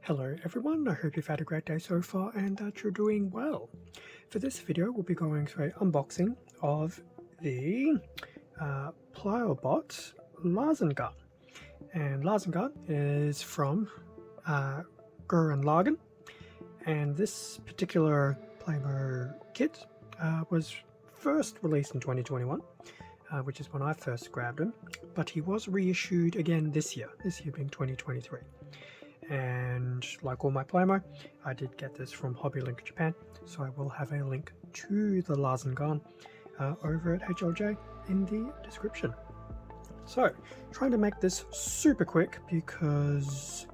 Hello everyone, I hope you've had a great day so far and that you're doing well. For this video we'll be going through an unboxing of the PLAIOBOT Lazengann. And Lazengann is from Gurren Lagann, and this particular Plamo kit was first released in 2021, which is when I first grabbed him, but he was reissued again this year being 2023. And like all my Plamo, I did get this from Hobby Link Japan, so I will have a link to the Lazengann over at HLJ in the description. So, trying to make this super quick because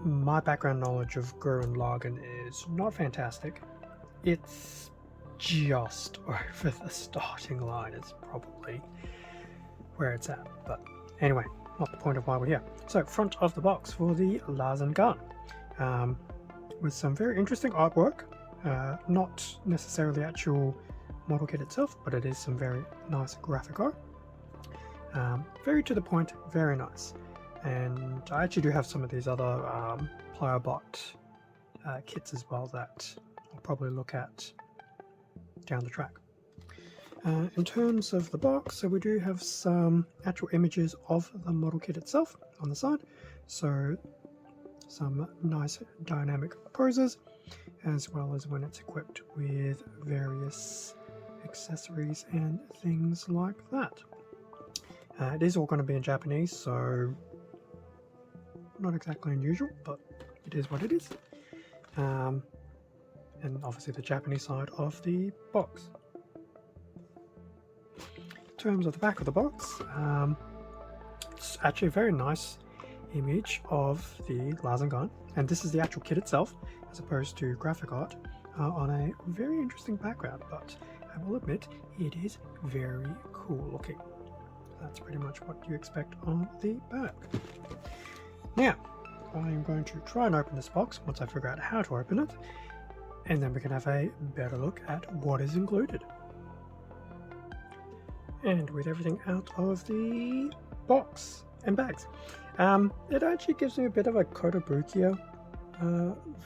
my background knowledge of Gurren Lagann is not fantastic. It's just over the starting line is probably where it's at, but anyway, not the point of why we're here. So, front of the box for the Lazengann, with some very interesting artwork, not necessarily actual model kit itself, but it is some very nice graphic art. Very to the point, very nice. And I actually do have some of these other PLAIOBOT kits as well that I'll probably look at down the track. In terms of the box, so we do have some actual images of the model kit itself on the side, so some nice dynamic poses, as well as when it's equipped with various accessories and things like that. It is all going to be in Japanese, so not exactly unusual, but it is what it is. And obviously the Japanese side of the box. In terms of the back of the box, it's actually a very nice image of the Lazengann, and this is the actual kit itself as opposed to graphic art on a very interesting background, but I will admit it is very cool looking. That's pretty much what you expect on the back. Now I'm going to try and open this box once I figure out how to open it, and then we can have a better look at what is included. And with everything out of the box and bags, it actually gives me a bit of a Kotobukiya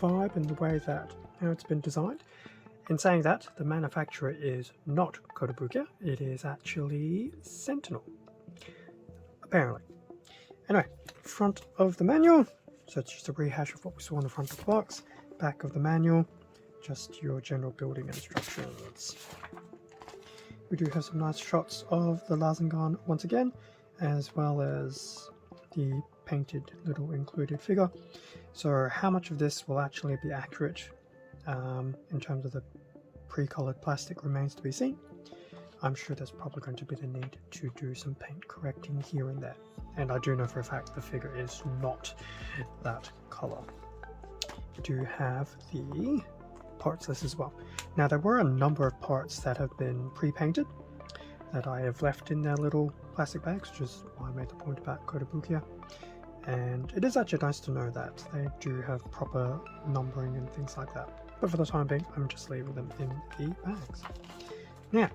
vibe in the way that how it's been designed. In saying that, the manufacturer is not Kotobukiya, it is actually Sentinel, apparently. Anyway, front of the manual, so it's just a rehash of what we saw on the front of the box. Back of the manual, just your general building instructions. We do have some nice shots of the Lazengann once again, as well as the painted little included figure. So how much of this will actually be accurate in terms of the pre-colored plastic remains to be seen. I'm sure there's probably going to be the need to do some paint correcting here and there. And I do know for a fact the figure is not that color. We do have the parts list as well. Now there were a number of parts that have been pre-painted that I have left in their little plastic bags, which is why I made the point about Kotobukiya. And it is actually nice to know that they do have proper numbering and things like that. But for the time being, I'm just leaving them in the bags. Now,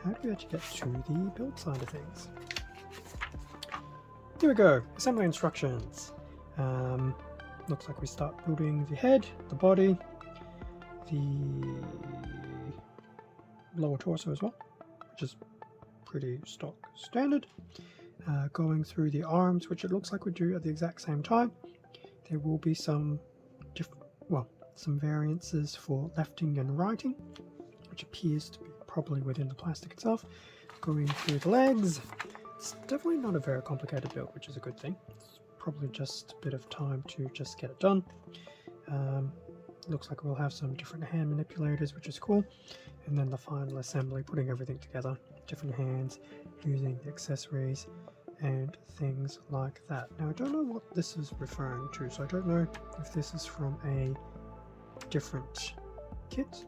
how do we actually get to the build side of things? Here we go, assembly instructions. Looks like we start building the head, the body, the lower torso as well, which is pretty stock standard. Going through the arms, which it looks like we do at the exact same time. There will be some some variances for lefting and righting, which appears to be probably within the plastic itself. Going through the legs, it's definitely not a very complicated build, which is a good thing. It's probably just a bit of time to just get it done. Looks like we'll have some different hand manipulators, which is cool, and then the final assembly, putting everything together, different hands, using the accessories and things like that. Now I don't know what this is referring to, so I don't know if this is from a different kit,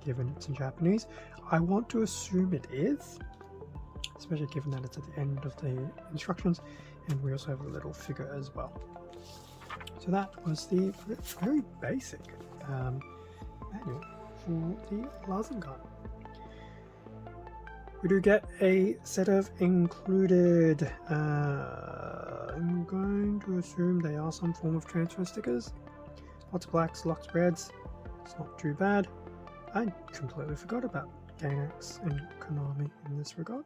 given it's in Japanese. I want to assume it is, especially given that it's at the end of the instructions, and we also have a little figure as well. So that was the very basic manual for the Lazengann. We do get a set of included, I'm going to assume they are some form of transfer stickers. Lots of blacks, lots of reds. It's not too bad. I completely forgot about Gainax and Konami in this regard.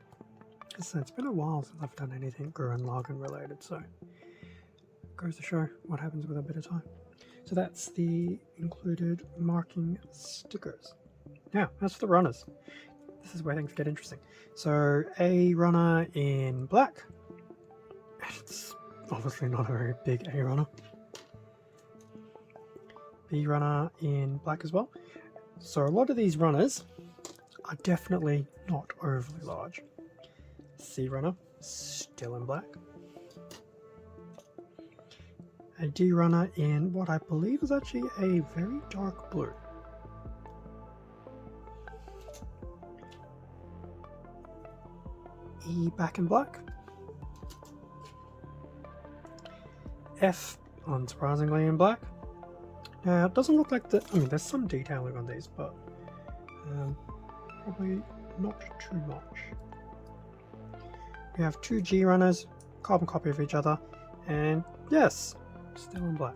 It's been a while since I've done anything Gurren Lagann related, so it goes to show what happens with a bit of time. So that's the included marking stickers. Now, as for the runners, this is where things get interesting. So a runner in black, and it's obviously not a very big A runner. B runner in black as well. So a lot of these runners are definitely not overly large. C runner, still in black. A D runner in what I believe is actually a very dark blue. E back in black. F, unsurprisingly, in black. Now, it doesn't look like there's some detailing on these, but probably not too much. We have two G runners, carbon copy of each other, and yes, still in black.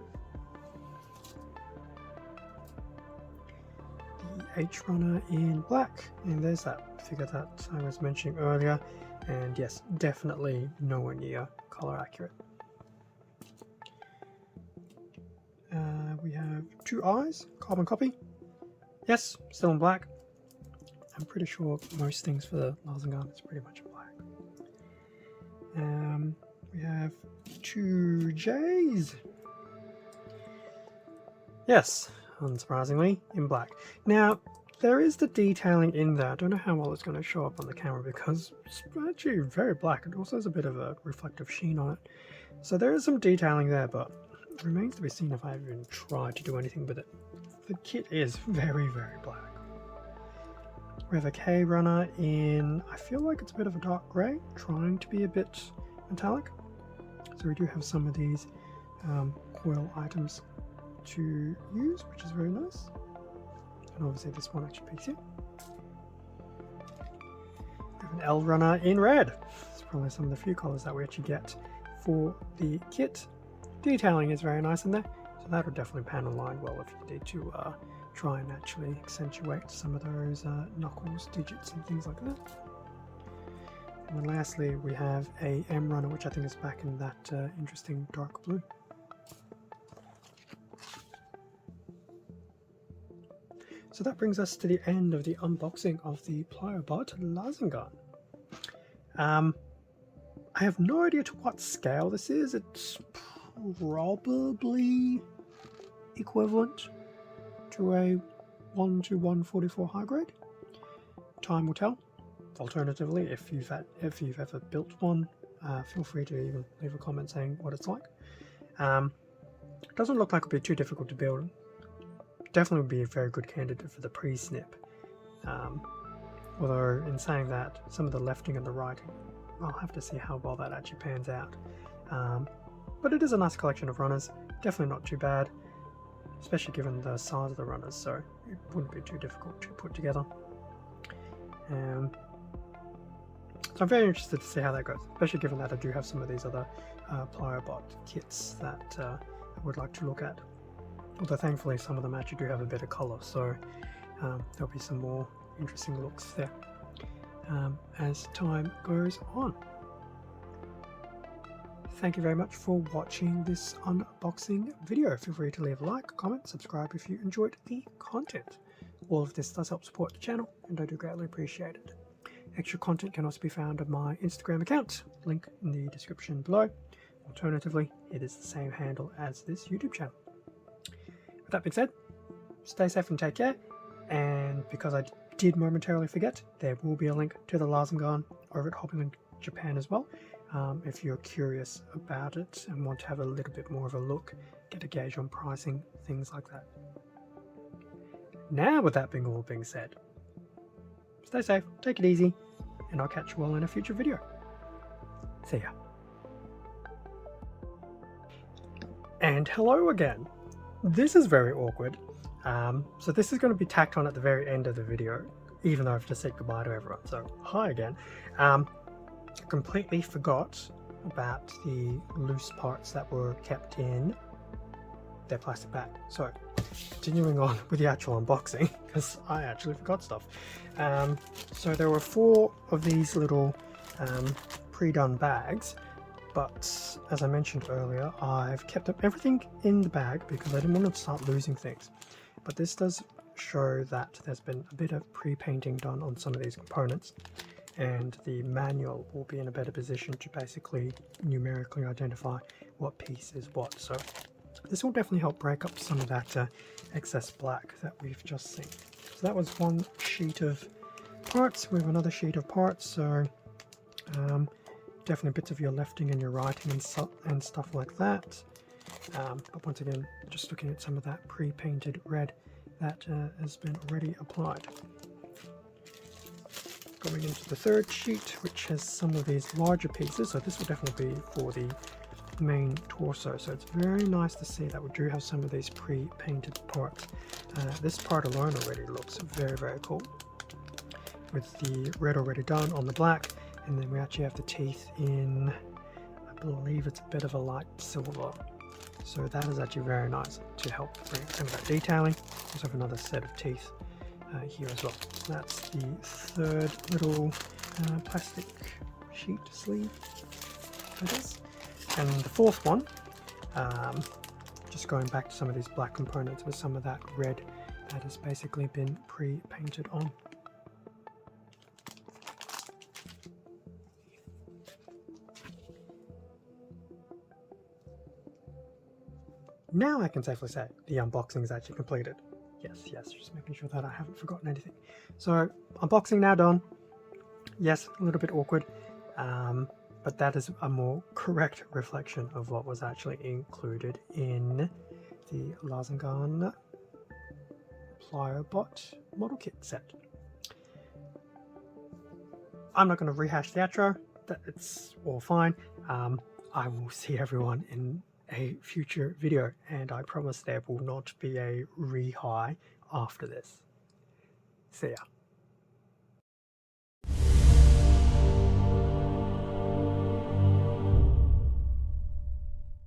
The H runner in black, and there's that figure that I was mentioning earlier, and yes, definitely nowhere near color accurate. We have two eyes, carbon copy. Yes, still in black. I'm pretty sure most things for the Lazengann is pretty much in black. We have two J's. Yes, unsurprisingly, in black. Now, there is the detailing in there. I don't know how well it's going to show up on the camera because it's actually very black. It also has a bit of a reflective sheen on it. So there is some detailing there, but it remains to be seen if I even try to do anything with it. The kit is very, very black. We have a K runner in, I feel like it's a bit of a dark grey, trying to be a bit metallic. So we do have some of these coil items to use, which is very nice. And obviously this one actually peeks here. We have an L runner in red. It's probably some of the few colours that we actually get for the kit. Detailing is very nice in there, so that would definitely pan and line well if you need to try and actually accentuate some of those knuckles, digits and things like that. And then lastly we have a M runner, which I think is back in that interesting dark blue. So that brings us to the end of the unboxing of the PLAIOBOT Lazengann. I have no idea to what scale this is. It's probably equivalent to a 1 to 144 high grade. Time will tell. Alternatively, if you've ever built one, feel free to even leave a comment saying what it's like. It doesn't look like it'll be too difficult to build. Definitely would be a very good candidate for the pre-snip. Although in saying that, some of the lefting and the righting, I'll have to see how well that actually pans out. But it is a nice collection of runners, definitely not too bad, especially given the size of the runners, so it wouldn't be too difficult to put together. So I'm very interested to see how that goes, especially given that I do have some of these other PLAIOBOT kits that I would like to look at. Although thankfully some of them actually do have a bit of colour, so there'll be some more interesting looks there as time goes on. Thank you very much for watching this unboxing video. Feel free to leave a like, comment, subscribe if you enjoyed the content. All of this does help support the channel and I do greatly appreciate it. Extra content can also be found on my Instagram account, link in the description below. Alternatively, it is the same handle as this YouTube channel. With that being said, stay safe and take care, and because I did momentarily forget, there will be a link to the Lazengann over at Hobbylink Japan as well, if you're curious about it and want to have a little bit more of a look, get a gauge on pricing, things like that. Now with that all being said, stay safe, take it easy, and I'll catch you all in a future video. See ya. And hello again. This is very awkward. So this is going to be tacked on at the very end of the video, even though I've just said goodbye to everyone. So hi again. I completely forgot about the loose parts that were kept in their plastic bag. So continuing on with the actual unboxing, because I actually forgot stuff. So there were 4 of these little pre-done bags, but as I mentioned earlier, I've kept up everything in the bag because I didn't want to start losing things. But this does show that there's been a bit of pre-painting done on some of these components, and the manual will be in a better position to basically numerically identify what piece is what. So this will definitely help break up some of that excess black that we've just seen. So that was one sheet of parts. We have another sheet of parts, so definitely bits of your lefting and your righting and stuff like that. But once again, just looking at some of that pre-painted red that has been already applied. Going into the third sheet, which has some of these larger pieces, so this will definitely be for the main torso. So it's very nice to see that we do have some of these pre-painted parts. This part alone already looks very, very cool, with the red already done on the black, and then we actually have the teeth in, I believe it's a bit of a light silver. So that is actually very nice to help bring some of that detailing. We also have another set of teeth here as well. So that's the third little plastic sheet sleeve, I guess. And the fourth one, just going back to some of these black components with some of that red that has basically been pre-painted on. Now I can safely say the unboxing is actually completed. Yes, just making sure that I haven't forgotten anything. So, unboxing now done. Yes, a little bit awkward, but that is a more correct reflection of what was actually included in the Lazengann PLAIOBOT model kit set. I'm not going to rehash the outro, it's all fine. I will see everyone in a future video, and I promise there will not be a re-high after this. See ya.